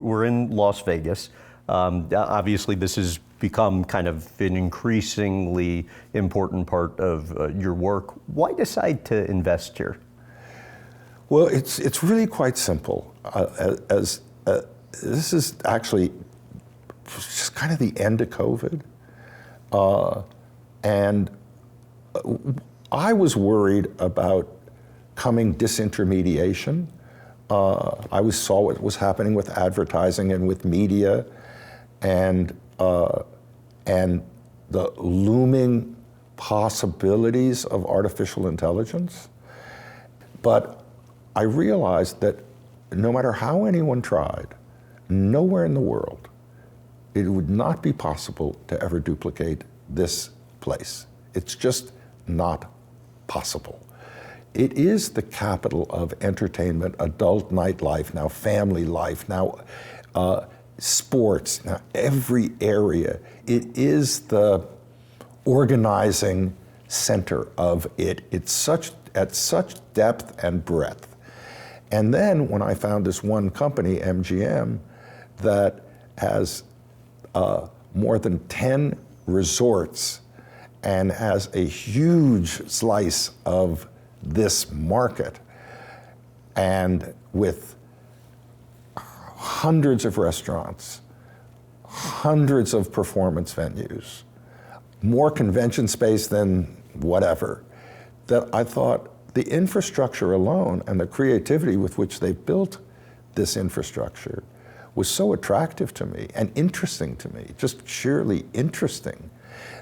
we're in Las Vegas. Obviously, this has become kind of an increasingly important part of your work. Why decide to invest here? Well, it's really quite simple. This is actually just kind of the end of COVID. And I was worried about coming disintermediation. I saw what was happening with advertising and with media, and the looming possibilities of artificial intelligence. But I realized that no matter how anyone tried, nowhere in the world, it would not be possible to ever duplicate this place. It's just not possible. It is the capital of entertainment, adult nightlife, now family life, now sports, now every area. It is the organizing center of it. It's at such depth and breadth. And then when I found this one company, MGM, that has more than 10 resorts and has a huge slice of this market, and with hundreds of restaurants, hundreds of performance venues, more convention space than whatever, that I thought the infrastructure alone and the creativity with which they built this infrastructure was so attractive to me and interesting to me, just sheerly interesting,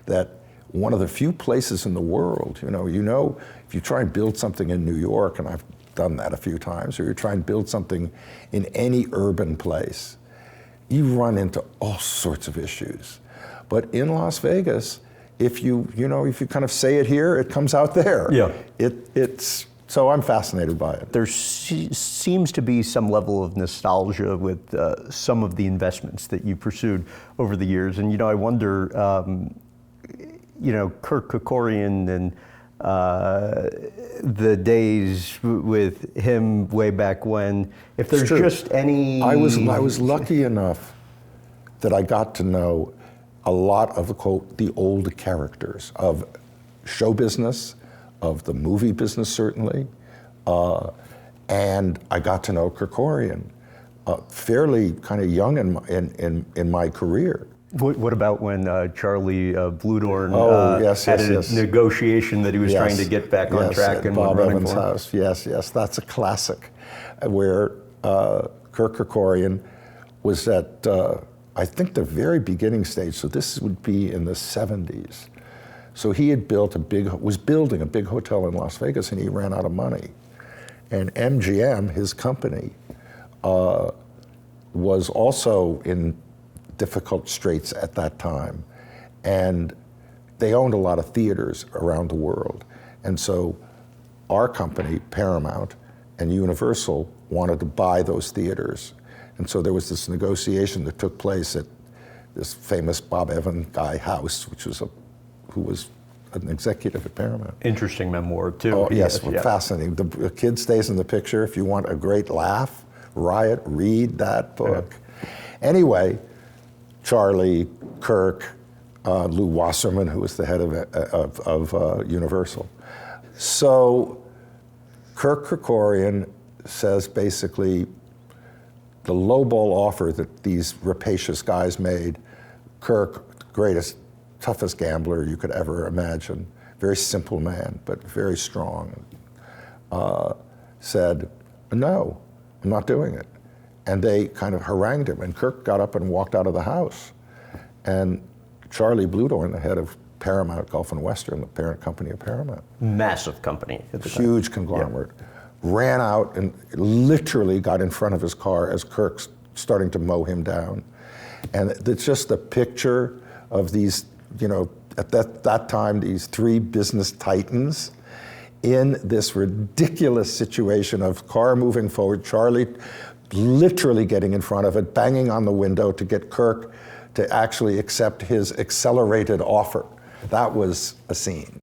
that one of the few places in the world, if you try and build something in New York, and I've done that a few times, or you try and build something in any urban place, you run into all sorts of issues. But in Las Vegas, if you kind of say it here, it comes out there. Yeah. So I'm fascinated by it. There seems to be some level of nostalgia with some of the investments that you pursued over the years. And, I wonder, Kirk Kerkorian and the days with him way back when, if there's just any... I was lucky enough that I got to know a lot of, quote, the old characters of show business, of the movie business, certainly. And I got to know Kerkorian fairly kind of young in my career. What about when Charlie Bluhdorn had a negotiation that he was trying to get back on track and Bob running Evans' for? house. Yes, that's a classic, where Kirk Kerkorian was at, I think, the very beginning stage. So this would be in the 70s. So he had was building a big hotel in Las Vegas, and he ran out of money. And MGM, his company, was also in difficult straits at that time. And they owned a lot of theaters around the world. And so our company, Paramount and Universal, wanted to buy those theaters. And so there was this negotiation that took place at this famous Bob Evans guy house, who was an executive at Paramount. Interesting memoir, too. Oh, yes, fascinating. The kid stays in the picture. If you want a great laugh, riot, read that book. Yeah. Anyway, Charlie, Kirk, Lou Wasserman, who was the head of Universal. So Kirk Kerkorian says basically the lowball offer that these rapacious guys made, Kirk, greatest, toughest gambler you could ever imagine, very simple man, but very strong, said, no, I'm not doing it. And they kind of harangued him, and Kirk got up and walked out of the house. And Charlie Bluhdorn, the head of Paramount Gulf and Western, the parent company of Paramount. Massive company at the time. Huge conglomerate. Yeah. Ran out and literally got in front of his car as Kirk's starting to mow him down. And it's just a picture of these, at that time, these three business titans in this ridiculous situation of car moving forward, Charlie literally getting in front of it, banging on the window to get Kirk to actually accept his accelerated offer. That was a scene.